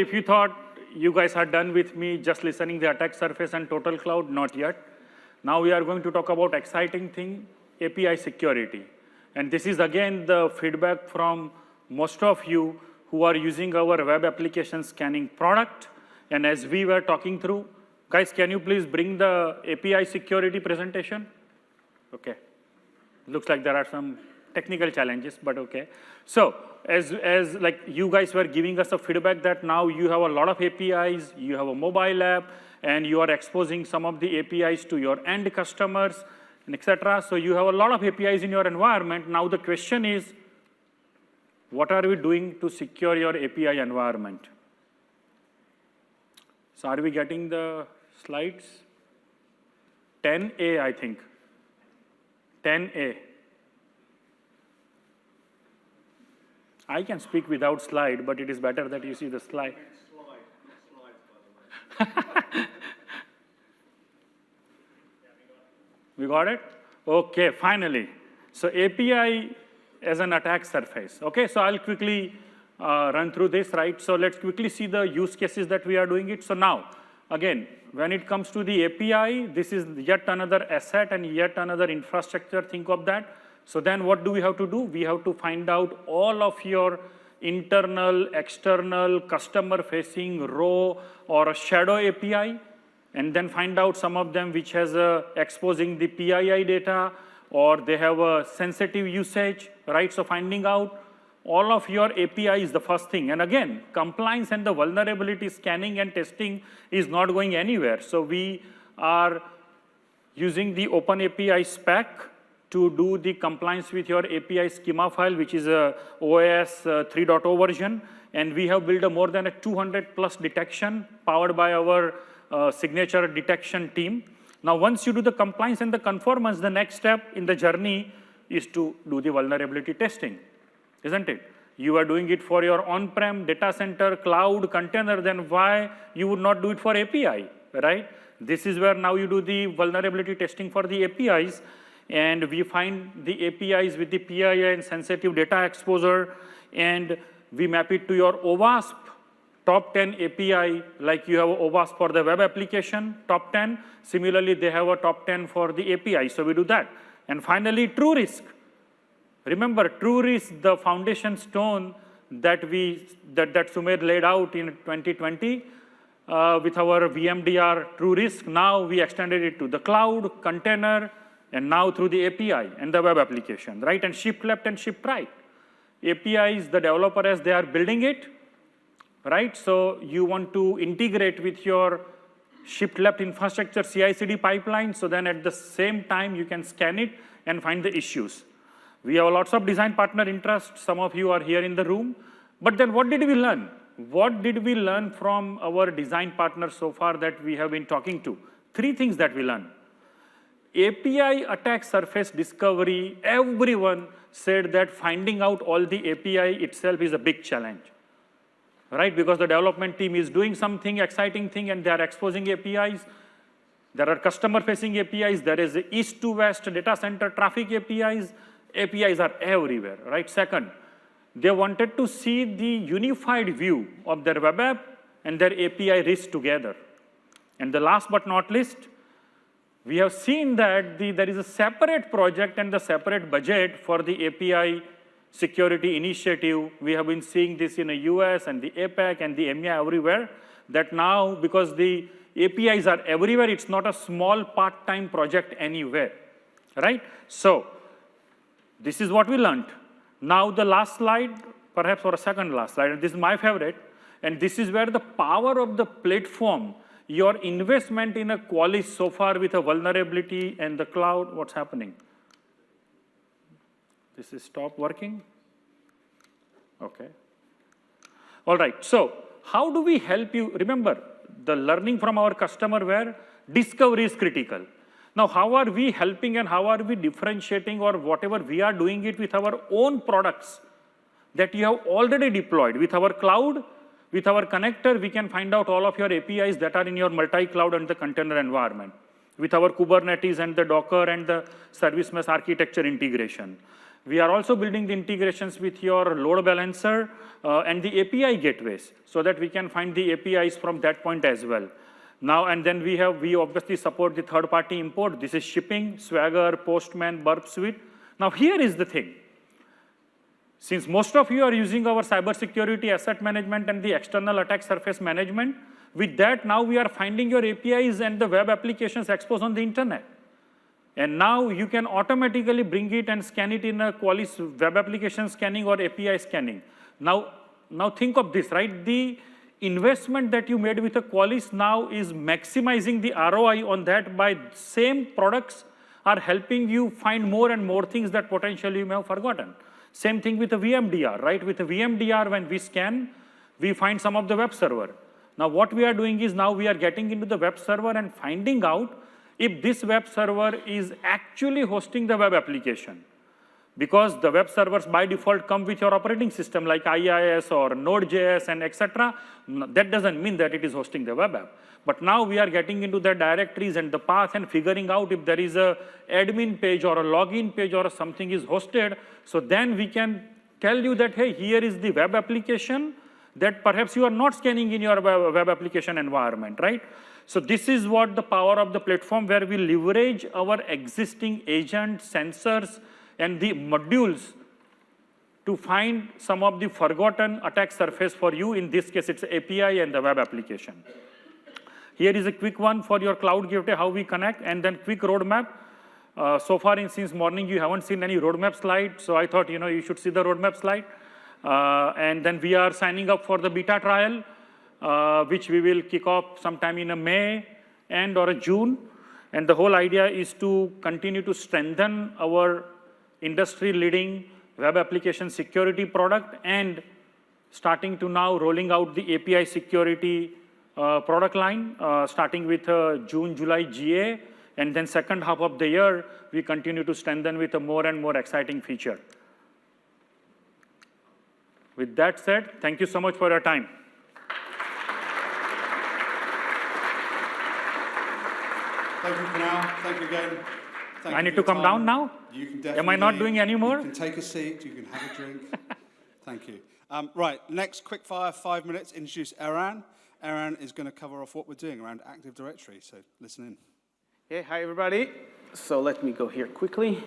if you thought you guys are done with me just listening the attack surface and total cloud, not yet. Now we are going to talk about exciting thing, API security. And this is again the feedback from most of you who are using our web application scanning product. And as we were talking through, guys, can you please bring the API security presentation? Okay. Looks like there are some technical challenges, but okay. So as like you guys were giving us a feedback that now you have a lot of APIs, you have a mobile app, and you are exposing some of the APIs to your end customers, and etc. So you have a lot of APIs in your environment. Now the question is, what are we doing to secure your API environment? So are we getting the slides? 10A, I think. 10A. I can speak without slide, but it is better that you see the slide. We got it? Okay, finally. So API as an attack surface. Okay, so I'll quickly run through this, right? So let's quickly see the use cases that we are doing it. So now, again, when it comes to the API, this is yet another asset and yet another infrastructure, think of that. So then what do we have to do? We have to find out all of your internal, external, customer-facing raw or a shadow API, and then find out some of them which has exposing the PII data, or they have a sensitive usage, right? So finding out all of your API is the first thing. And again, compliance and the vulnerability scanning and testing is not going anywhere. So we are using the OpenAPI spec to do the compliance with your API schema file, which is a OAS 3.0 version. And we have built a more than a 200+ detection powered by our signature detection team. Now, once you do the compliance and the conformance, the next step in the journey is to do the vulnerability testing, isn't it? You are doing it for your on-prem, data center, cloud, container, then why you would not do it for API, right? This is where now you do the vulnerability testing for the APIs, and we find the APIs with the PII and sensitive data exposure, and we map it to your OWASP top 10 API, like you have OWASP for the web application, top 10. Similarly, they have a top 10 for the API, so we do that. And finally, true risk. Remember, true risk, the foundation stone that Sumer laid out in 2020 with our VMDR true risk. Now we extended it to the cloud, container, and now through the API and the web application, right? And ship left and ship right. APIs, the developer as they are building it, right? So you want to integrate with your shipped left infrastructure CI/CD pipeline, so then at the same time you can scan it and find the issues. We have lots of design partner interest. Some of you are here in the room. But then what did we learn? What did we learn from our design partners so far that we have been talking to? 3 things that we learned. API attack surface discovery, everyone said that finding out all the API itself is a big challenge, right? Because the development team is doing something, exciting thing, and they are exposing APIs. There are customer-facing APIs. There is east to west data center traffic APIs. APIs are everywhere, right? Second, they wanted to see the unified view of their web app and their API risk together. And the last but not least, we have seen that there is a separate project and the separate budget for the API security initiative. We have been seeing this in the US and the APAC and the EMEA everywhere, that now because the APIs are everywhere, it's not a small part-time project anywhere, right? So this is what we learned. Now the last slide, perhaps or a second last slide, and this is my favorite, and this is where the power of the platform, your investment in a Qualys so far with a vulnerability and the cloud, what's happening? This is stop working? Okay. All right, so how do we help you? Remember, the learning from our customer where discovery is critical. Now, how are we helping and how are we differentiating or whatever we are doing it with our own products that you have already deployed with our cloud? With our connector, we can find out all of your APIs that are in your multi-cloud and the container environment. With our Kubernetes and the Docker and the service mesh architecture integration. We are also building the integrations with your load balancer and the API gateways so that we can find the APIs from that point as well. Now, and then we obviously support the third-party import. This is shipping, Swagger, Postman, Burp Suite. Now, here is the thing. Since most of you are using our cybersecurity asset management and the external attack surface management, with that, now we are finding your APIs and the web applications exposed on the internet. And now you can automatically bring it and scan it in a Qualys web application scanning or API scanning. Now think of this, right? The investment that you made with a Qualys now is maximizing the ROI on that by same products are helping you find more and more things that potentially you may have forgotten. Same thing with the VMDR, right? With the VMDR, when we scan, we find some of the web server. Now what we are doing is now we are getting into the web server and finding out if this web server is actually hosting the web application. Because the web servers by default come with your operating system like IIS or Node.js and etc. That doesn't mean that it is hosting the web app. But now we are getting into the directories and the path and figuring out if there is a admin page or a login page or something is hosted. So then we can tell you that, hey, here is the web application that perhaps you are not scanning in your web application environment, right? So this is what the power of the platform, where we leverage our existing agents, sensors, and the modules to find some of the forgotten attack surface for you. In this case, it's API and the web application. Here is a quick one for your cloud gateway, how we connect, and then quick roadmap. So far, since morning, you haven't seen any roadmap slide, so I thought you should see the roadmap slide. And then we are signing up for the beta trial, which we will kick off sometime in a May and or a June. And the whole idea is to continue to strengthen our industry-leading web application security product and starting to now rolling out the API security product line, starting with June, July GA, and then second half of the year, we continue to strengthen with a more and more exciting feature. With that said, thank you so much for your time. Thank you, Kunal. Thank you again. Thank I need to come down now? You can definitely. Am I not doing any more? You can take a seat. You can have a drink. Thank you. Right, next quick fire, 5 minutes. Introduce Eran. Eran is going to cover off what we're doing around Active Directory, so listen in. Hey, hi, everybody. So let me go here quickly.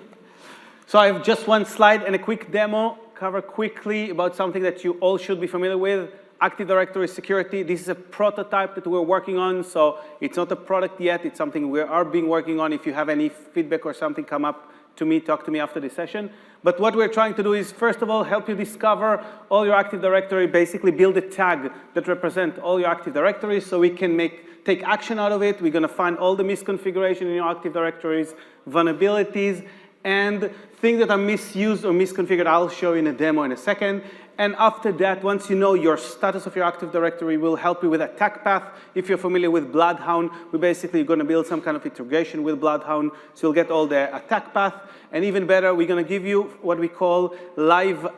So I have just one slide and a quick demo, cover quickly about something that you all should be familiar with, Active Directory security. This is a prototype that we're working on, so it's not a product yet. It's something we are working on. If you have any feedback or something, come up to me, talk to me after the session. But what we're trying to do is, first of all, help you discover all your Active Directory, basically build a tag that represents all your Active Directories so we can take action out of it. We're going to find all the misconfiguration in your Active Directories, vulnerabilities, and things that are misused or misconfigured. I'll show you in a demo in a second. And after that, once you know your status of your Active Directory, we'll help you with attack path. If you're familiar with Bloodhound, we're basically going to build some kind of integration with Bloodhound, so you'll get all the attack path. And even better, we're going to give you what we call live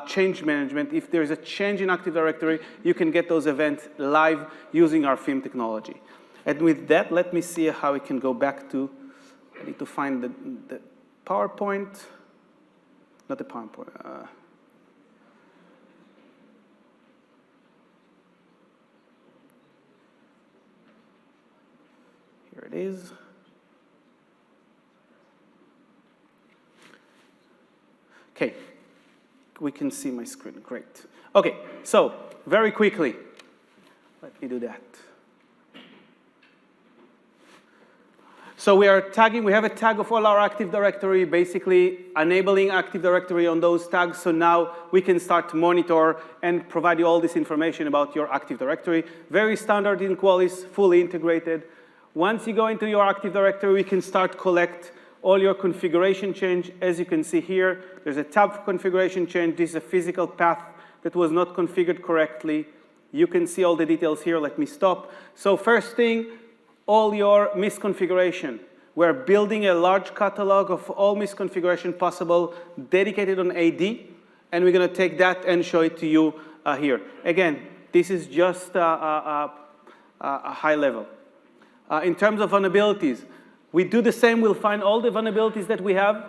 change management. If there's a change in Active Directory, you can get those events live using our FIM technology. And with that, let me see how we can go back to, I need to find the PowerPoint, not the PowerPoint. Here it is. Okay, we can see my screen, great. Okay, so very quickly, let me do that. So we are tagging, we have a tag of all our Active Directory, basically enabling Active Directory on those tags, so now we can start to monitor and provide you all this information about your Active Directory. Very standard in Qualys, fully integrated. Once you go into your Active Directory, we can start collect all your configuration change. As you can see here, there's a tab for configuration change. This is a physical path that was not configured correctly. You can see all the details here. Let me stop. So first thing, all your misconfiguration. We're building a large catalog of all misconfiguration possible, dedicated on AD, and we're going to take that and show it to you here. Again, this is just a high level. In terms of vulnerabilities, we do the same. We'll find all the vulnerabilities that we have.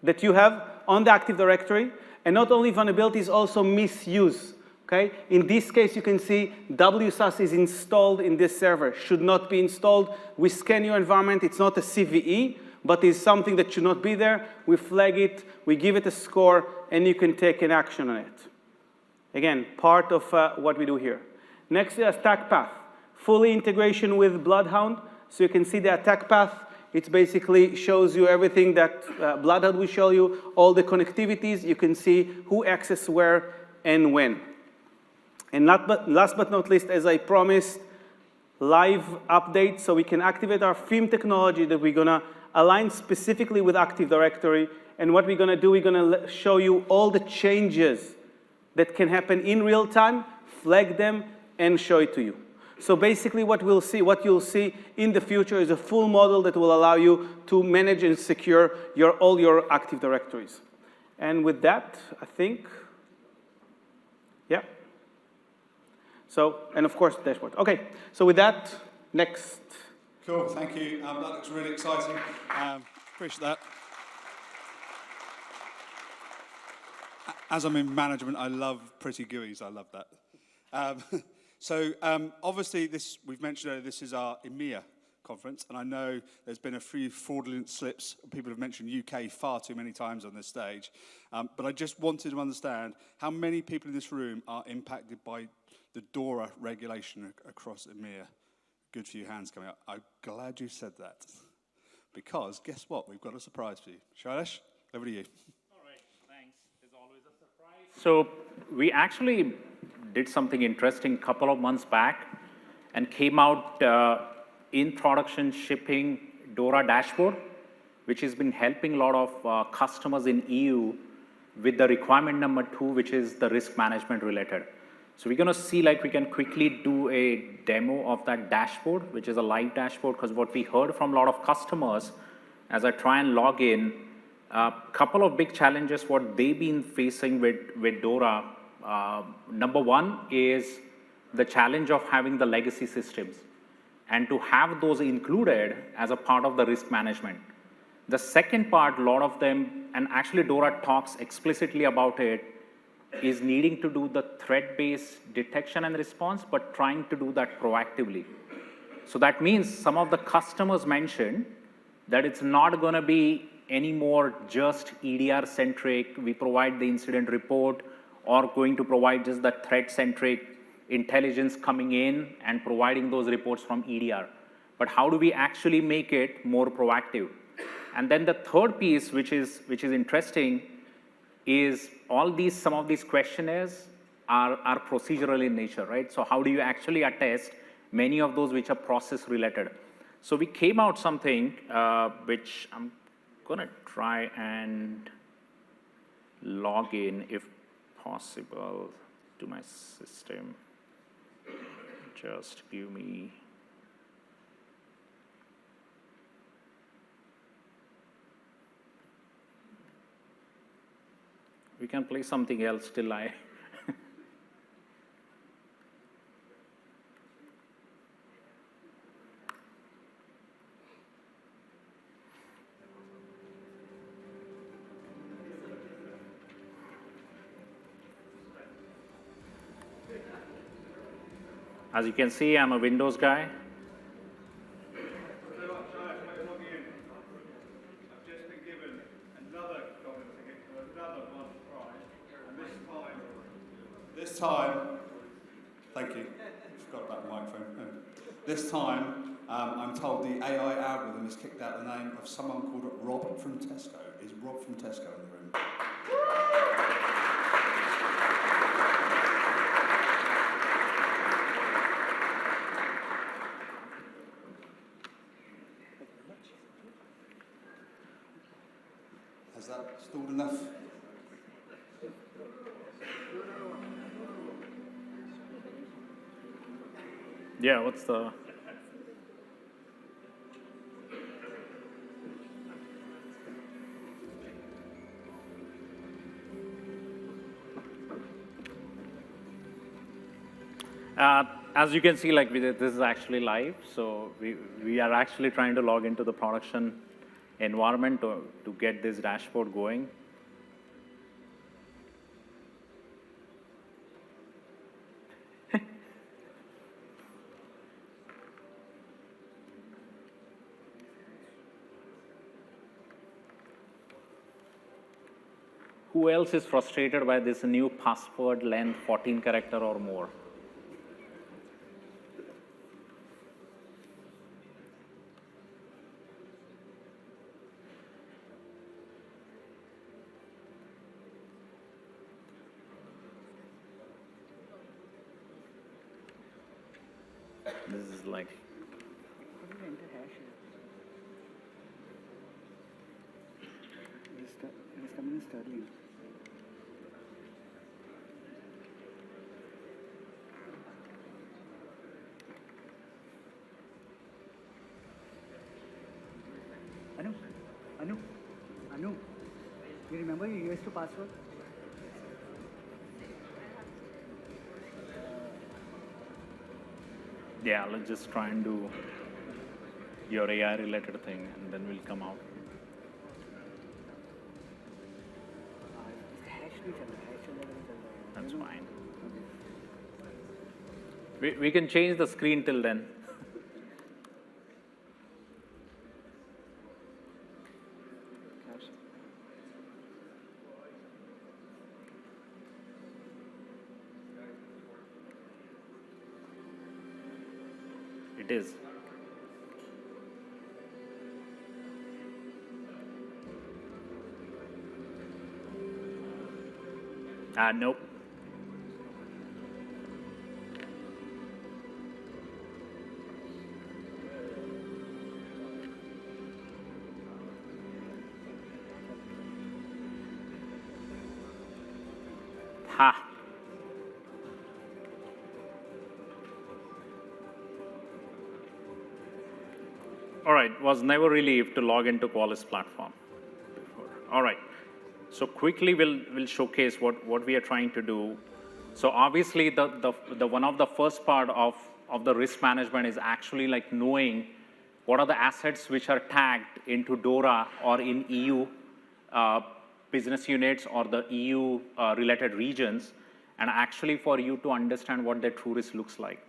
that you have on the Active Directory, and not only vulnerabilities, also misuse. Okay? In this case, you can see WSUS is installed in this server, should not be installed. We scan your environment. It's not a CVE, but is something that should not be there. We flag it, we give it a score, and you can take an action on it. Again, part of what we do here. Next is attack path. Fully integration with Bloodhound. So you can see the attack path. It basically shows you everything that Bloodhound will show you, all the connectivities. You can see who access where and when. And last but not least, as I promised, live updates. So we can activate our FIM technology that we're going to align specifically with Active Directory. And what we're going to do, we're going to show you all the changes that can happen in real time, flag them, and show it to you. So basically what you'll see in the future is a full model that will allow you to manage and secure all your Active Directories. And with that, I think, yeah. So, and of course, dashboard. Okay, so with that, next. Cool, thank you. That looks really exciting. Appreciate that. As I'm in management, I love pretty GUIs. I love that. Obviously, we've mentioned earlier, this is our EMEA conference, and I know there's been a few fraudulent slips. People have mentioned UK far too many times on this stage. But I just wanted to understand how many people in this room are impacted by the DORA regulation across EMEA. Good few hands coming up. I'm glad you said that. Because guess what? We've got a surprise for you. Shailesh, over to you. All right, thanks. There's always a surprise. So we actually did something interesting a couple of months back and came out in production shipping DORA dashboard, which has been helping a lot of customers in EU with the requirement number 2, which is the risk management related. So we're going to see like we can quickly do a demo of that dashboard, which is a live dashboard, because what we heard from a lot of customers as I try and log in, a couple of big challenges what they've been facing with DORA. Number one is the challenge of having the legacy systems and to have those included as a part of the risk management. The second part, a lot of them, and actually DORA talks explicitly about it, is needing to do the threat-based detection and response, but trying to do that proactively. So that means some of the customers mentioned that it's not going to be any more just EDR-centric, we provide the incident report, or going to provide just the threat-centric intelligence coming in and providing those reports from EDR. But how do we actually make it more proactive? And then the third piece, which is interesting, is some of these questionnaires are procedural in nature, right? So how do you actually attest many of those which are process related? So we came out something which I'm gonna try and log in if possible to my system. Just give me. We can play something else till I. As you can see, I'm a Windows guy. This time, thank you. Forgot about the microphone. This time, I'm told the AI algorithm has kicked out the name of someone called Rob from Tesco. Is Rob from Tesco in the room? Has that stalled enough? Yeah, what's the... As you can see, like this is actually live, so we are actually trying to log into the production environment to get this dashboard going. Who else is frustrated by this new password length, 14 character or more? This is like, It is coming in sterling. Anu, you remember your US2 password? yeah, let's just try and do your AI related thing and then we'll come out. Hash नहीं चल रहा, hash चल रहा है. That's fine. We can change the screen till then. It is. Nope. Ha. All right, was never relieved to log into Qualys platform before. All right, so quickly we'll showcase what we are trying to do. So obviously the one of the first part of the risk management is actually like knowing what are the assets which are tagged into DORA or in EU business units or the EU related regions, and actually for you to understand what their true risk looks like.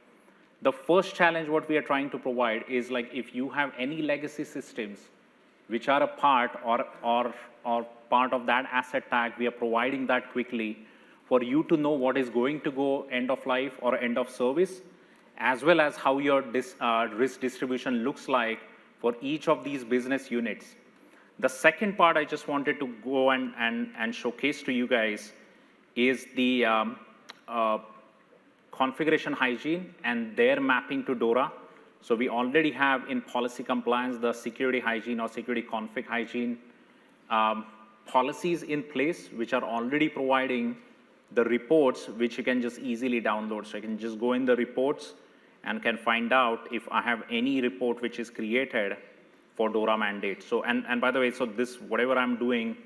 The first challenge what we are trying to provide is like if you have any legacy systems which are a part or part of that asset tag, we are providing that quickly for you to know what is going to go end of life or end of service, as well as how your risk distribution looks like for each of these business units. The second part I just wanted to go and showcase to you guys is the configuration hygiene and their mapping to DORA. So we already have in policy compliance the security hygiene or security config hygiene policies in place, which are already providing the reports, which you can just easily download. So you can just go in the reports and can find out if I have any report which is created for DORA mandate. So, and by the way, so this, whatever I'm doing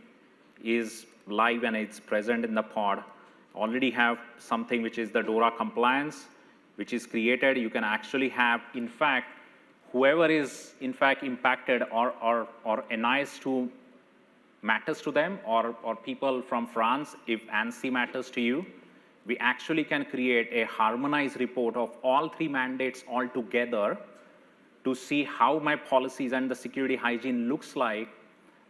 is live and it's present in the pod. Already have something which is the DORA compliance, which is created. You can actually have, in fact, whoever is in fact impacted or NIS2 matters to them, or people from France, if ANSI matters to you, we actually can create a harmonized report of all three mandates all together to see how my policies and the security hygiene looks like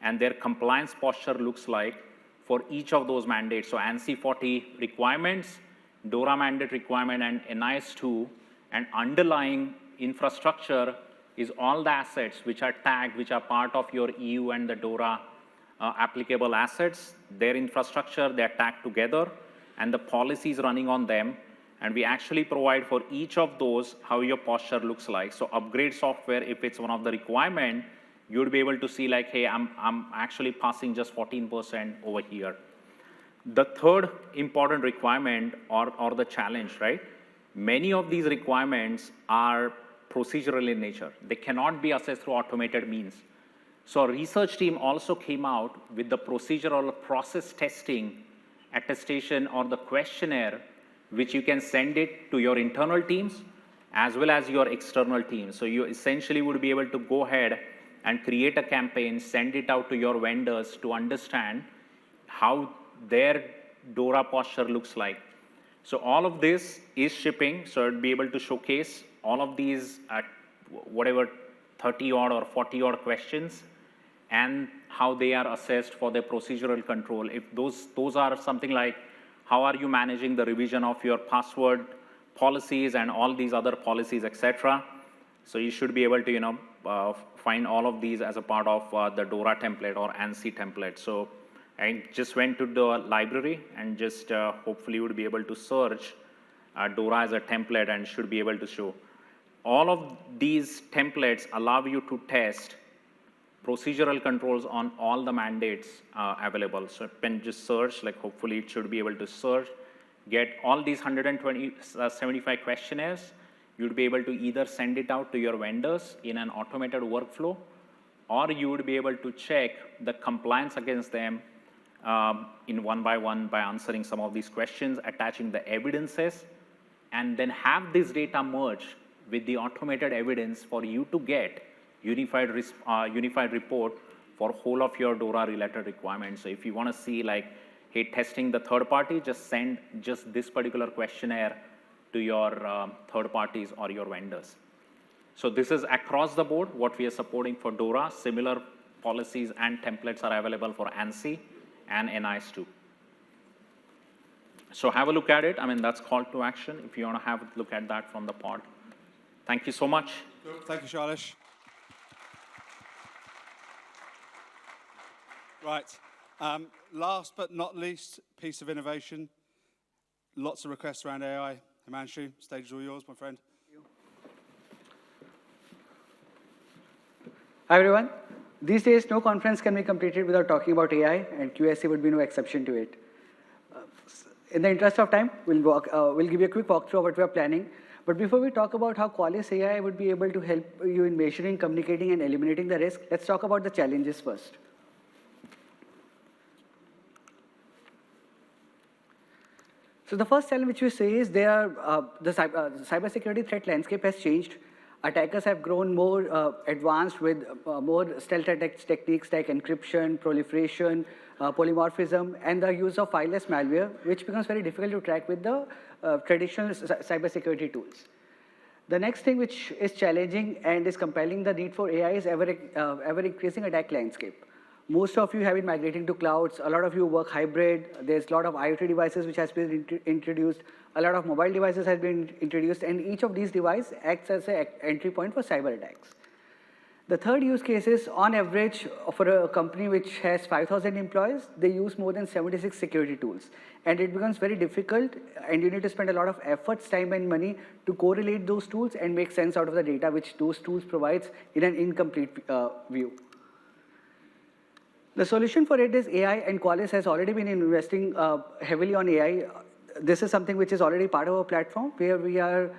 and their compliance posture looks like for each of those mandates. So ANSI 40 requirements, DORA mandate requirement, and NIS2, and underlying infrastructure is all the assets which are tagged, which are part of your EU and the DORA applicable assets. Their infrastructure, they're tagged together, and the policies running on them. And we actually provide for each of those how your posture looks like. So upgrade software, if it's one of the requirement, you would be able to see like, hey, I'm actually passing just 14% over here. The third important requirement or the challenge, right? Many of these requirements are procedural in nature. They cannot be assessed through automated means. So our research team also came out with the procedural process testing attestation or the questionnaire, which you can send it to your internal teams as well as your external teams. So you essentially would be able to go ahead and create a campaign, send it out to your vendors to understand how their DORA posture looks like. So all of this is shipping, so it'll be able to showcase all of these whatever 30 odd or 40 odd questions and how they are assessed for their procedural control. If those are something like, how are you managing the revision of your password policies and all these other policies, etc. So you should be able to, find all of these as a part of the DORA template or ANSI template. So I just went to the library and just hopefully would be able to search DORA as a template and should be able to show. All of these templates allow you to test procedural controls on all the mandates available. So you can just search, like hopefully it should be able to search, get all these 175 questionnaires. You'd be able to either send it out to your vendors in an automated workflow, or you would be able to check the compliance against them in one by answering some of these questions, attaching the evidences, and then have this data merge with the automated evidence for you to get unified report for whole of your DORA related requirements. So if you want to see like, hey, testing the third party, just send just this particular questionnaire to your third parties or your vendors. So this is across the board what we are supporting for DORA. Similar policies and templates are available for ANSI and NIS too. So have a look at it. I mean, that's call to action if you want to have a look at that from the pod. Thank you so much. Thank you, Shailesh. Right. Last but not least, piece of innovation. Lots of requests around AI. Himanshu, stage is all yours, my friend. Hi, everyone. These days, no conference can be completed without talking about AI, and QSC would be no exception to it. In the interest of time, we'll give you a quick walkthrough of what we are planning. But before we talk about how Qualys AI would be able to help you in measuring, communicating, and eliminating the risk, let's talk about the challenges first. So the first challenge which we see is the cybersecurity threat landscape has changed. Attackers have grown more advanced with more stealth attack techniques like encryption, proliferation, polymorphism, and the use of fileless malware, which becomes very difficult to track with the traditional cybersecurity tools. The next thing which is challenging and is compelling the need for AI is ever increasing attack landscape. Most of you have been migrating to clouds. A lot of you work hybrid. There's a lot of IoT devices which has been introduced. A lot of mobile devices have been introduced, and each of these devices acts as an entry point for cyber attacks. The third use case is, on average, for a company which has 5,000 employees, they use more than 76 security tools. And it becomes very difficult, and you need to spend a lot of efforts, time, and money to correlate those tools and make sense out of the data which those tools provides in an incomplete view. The solution for it is AI, and Qualys has already been investing heavily on AI. This is something which is already part of our platform, where we are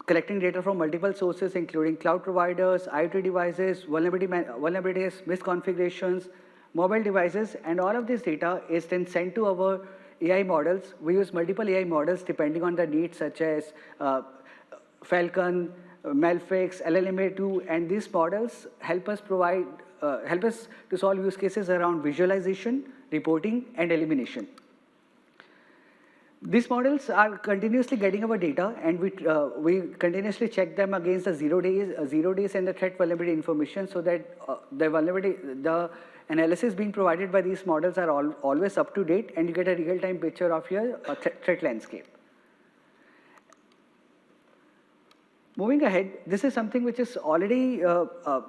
collecting data from multiple sources, including cloud providers, IoT devices, vulnerabilities, misconfigurations, mobile devices, and all of this data is then sent to our AI models. We use multiple AI models depending on the needs, such as Falcon, Malfix, LLMA2, and these models help us to solve use cases around visualization, reporting, and elimination. These models are continuously getting our data, and we continuously check them against the 0 days and the threat vulnerability information, so that the analysis being provided by these models are always up to date, and you get a real-time picture of your threat landscape. Moving ahead, this is something which is already,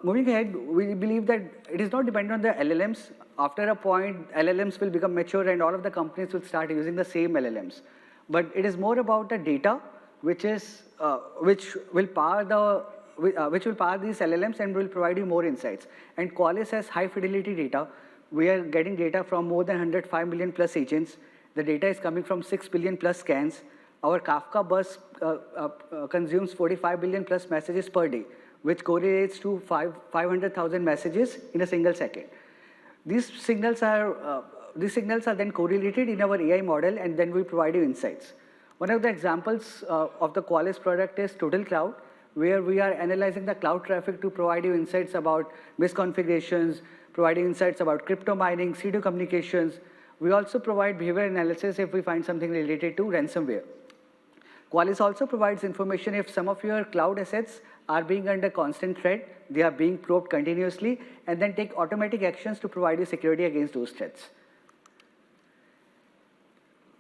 moving ahead, we believe that it is not dependent on the LLMs. After a point, LLMs will become mature and all of the companies will start using the same LLMs. But it is more about the data, which will power these LLMs and will provide you more insights. And Qualys has high fidelity data. We are getting data from more than 105 million plus agents. The data is coming from 6 billion plus scans. Our Kafka bus consumes 45 billion plus messages per day, which correlates to 500,000 messages in a single second. These signals are then correlated in our AI model, and then we provide you insights. One of the examples of the Qualys product is Total Cloud, where we are analyzing the cloud traffic to provide you insights about misconfigurations, providing insights about crypto mining, C2 communications. We also provide behavior analysis if we find something related to ransomware. Qualys also provides information if some of your cloud assets are being under constant threat, they are being probed continuously, and then take automatic actions to provide you security against those threats.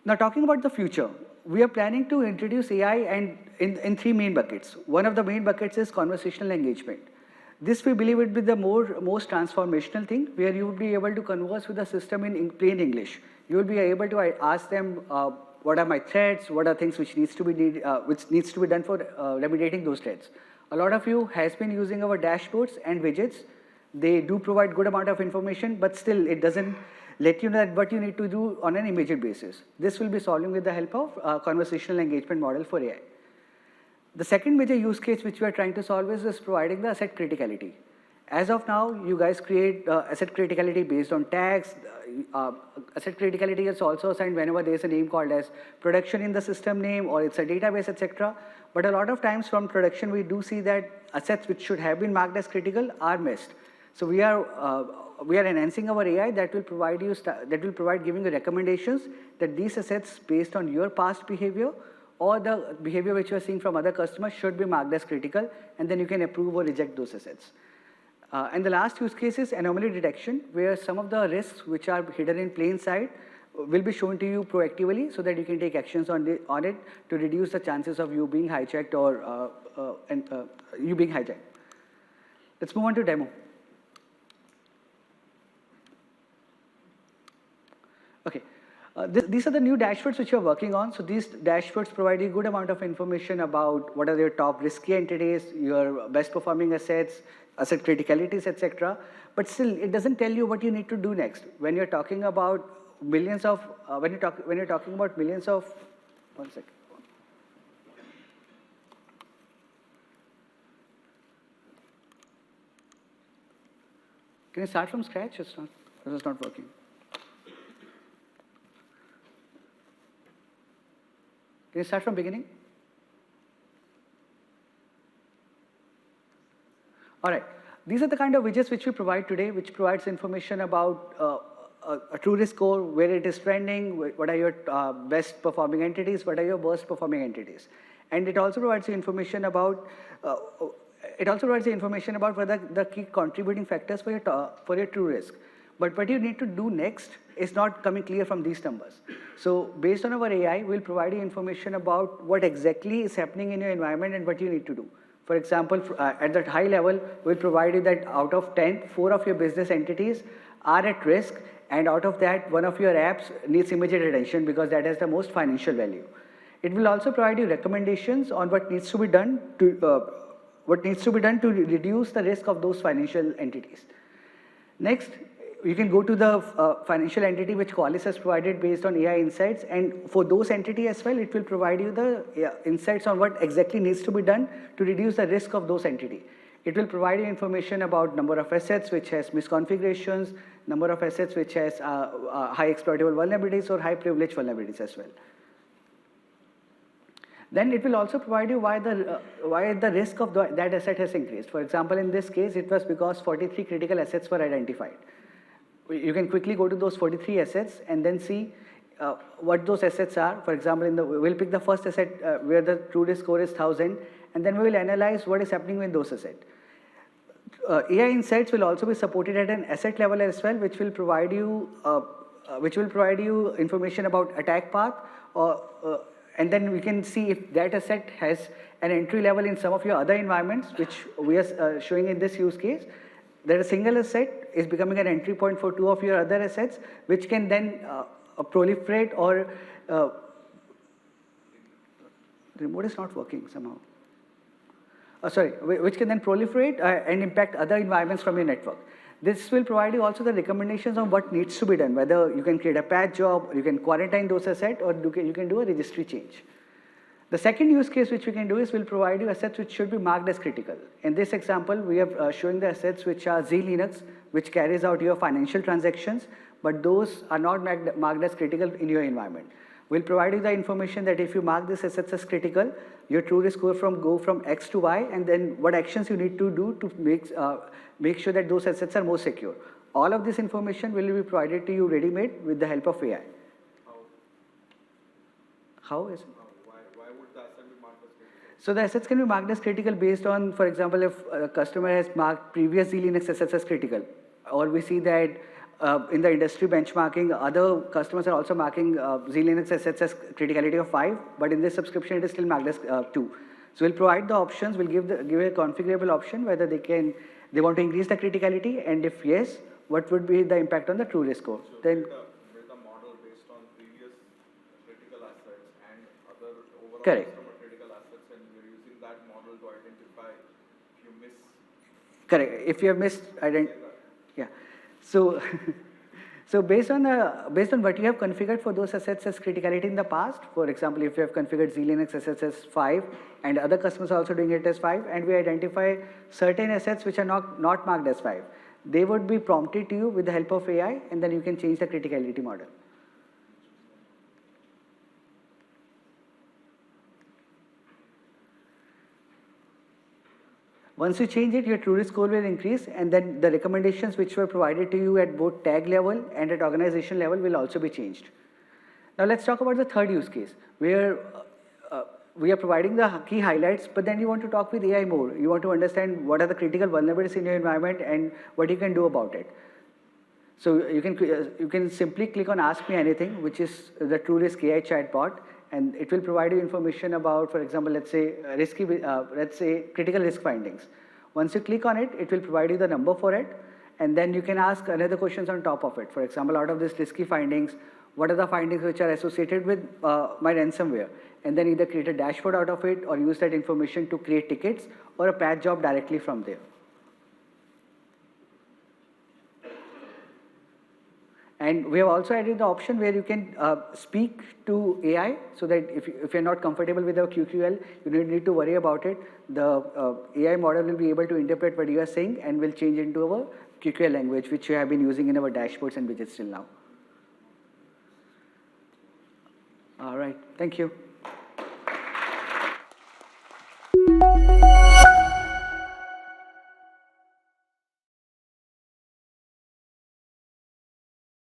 Now, talking about the future, we are planning to introduce AI and in three main buckets. One of the main buckets is conversational engagement. This, we believe, would be the most transformational thing, where you would be able to converse with the system in plain English. You will be able to ask them, what are my threats, what are things which needs to be done for remediating those threats. A lot of you has been using our dashboards and widgets. They do provide good amount of information, but still it doesn't let you know what you need to do on an immediate basis. This will be solving with the help of conversational engagement model for AI. The second major use case which we are trying to solve is providing the asset criticality. As of now, you guys create asset criticality based on tags. Asset criticality is also assigned whenever there is a name called as production in the system name, or it's a database, etc. But a lot of times from production, we do see that assets which should have been marked as critical are missed. So we are enhancing our AI that will provide giving you recommendations that these assets based on your past behavior or the behavior which you are seeing from other customers should be marked as critical, and then you can approve or reject those assets. And the last use case is anomaly detection, where some of the risks which are hidden in plain sight will be shown to you proactively so that you can take actions on it to reduce the chances of you being hijacked or you being hijacked. Let's move on to demo. Okay. These are the new dashboards which you're working on. So these dashboards provide you a good amount of information about what are your top risky entities, your best performing assets, asset criticalities, etc. But still, it doesn't tell you what you need to do next. When you're talking about millions of, when you're talking about millions of, one second. Can you start from scratch? It's not working. Can you start from beginning? All right. These are the kind of widgets which we provide today, which provides information about a true risk score, where it is trending, what are your best performing entities, what are your worst performing entities. And it also provides you information about whether the key contributing factors for your true risk. But what you need to do next is not coming clear from these numbers. So based on our AI, we'll provide you information about what exactly is happening in your environment and what you need to do. For example, at that high level, we'll provide you that out of 10, 4 of your business entities are at risk, and out of that, 1 of your apps needs immediate attention because that has the most financial value. It will also provide you recommendations on what needs to be done to reduce the risk of those financial entities. Next, you can go to the financial entity which Qualys has provided based on AI insights, and for those entities as well, it will provide you the insights on what exactly needs to be done to reduce the risk of those entities. It will provide you information about number of assets which has misconfigurations, number of assets which has high exploitable vulnerabilities or high privilege vulnerabilities as well. Then it will also provide you why the risk of that asset has increased. For example, in this case, it was because 43 critical assets were identified. You can quickly go to those 43 assets and then see what those assets are. For example, we'll pick the first asset where the true risk score is 1,000, and then we will analyze what is happening with those assets. AI insights will also be supported at an asset level as well, which will provide you information about attack path, and then we can see if that asset has an entry level in some of your other environments, which we are showing in this use case. That a single asset is becoming an entry point for 2 of your other assets, which can then proliferate or the remote is not working somehow. Which can then proliferate and impact other environments from your network. This will provide you also the recommendations on what needs to be done, whether you can create a patch job, or you can quarantine those assets, or you can do a registry change. The second use case which we can do is we'll provide you assets which should be marked as critical. In this example, we are showing the assets which are Z Linux, which carries out your financial transactions, but those are not marked as critical in your environment. We'll provide you the information that if you mark this assets as critical, your true risk score go from X to Y, and then what actions you need to do to make sure that those assets are more secure. All of this information will be provided to you ready-made with the help of AI. How is it? Why would the asset be marked as critical? So the assets can be marked as critical based on, for example, if a customer has marked previous Z-Linux assets as critical, or we see that in the industry benchmarking, other customers are also marking Z-Linux assets as criticality of 5, but in this subscription it is still marked as 2. So we'll provide the options, we'll give a configurable option whether they want to increase the criticality, and if yes, what would be the impact on the true risk score. So Then build a model based on previous critical assets and other overall Correct. customer critical assets, and we're using that model to identify if you miss. correct, if you have missed, yeah. So, so based on what you have configured for those assets as criticality in the past, for example, if you have configured Z-Linux assets as 5, and other customers are also doing it as 5, and we identify certain assets which are not marked as 5, they would be prompted to you with the help of AI, and then you can change the criticality model. Once you change it, your true risk score will increase, and then the recommendations which were provided to you at both tag level and at organization level will also be changed. Now let's talk about the third use case, where we are providing the key highlights, but then you want to talk with AI more. You want to understand what are the critical vulnerabilities in your environment and what you can do about it. So you can simply click on Ask Me Anything, which is the True Risk AI chatbot, and it will provide you information about, for example, let's say critical risk findings. Once you click on it, it will provide you the number for it, and then you can ask another questions on top of it. For example, out of these risky findings, what are the findings which are associated with my ransomware? And then either create a dashboard out of it or use that information to create tickets or a patch job directly from there. And we have also added the option where you can speak to AI, so that if you're not comfortable with the QQL, you don't need to worry about it. The AI model will be able to interpret what you are saying and will change into our QQL language, which we have been using in our dashboards and widgets till now. All right, thank you.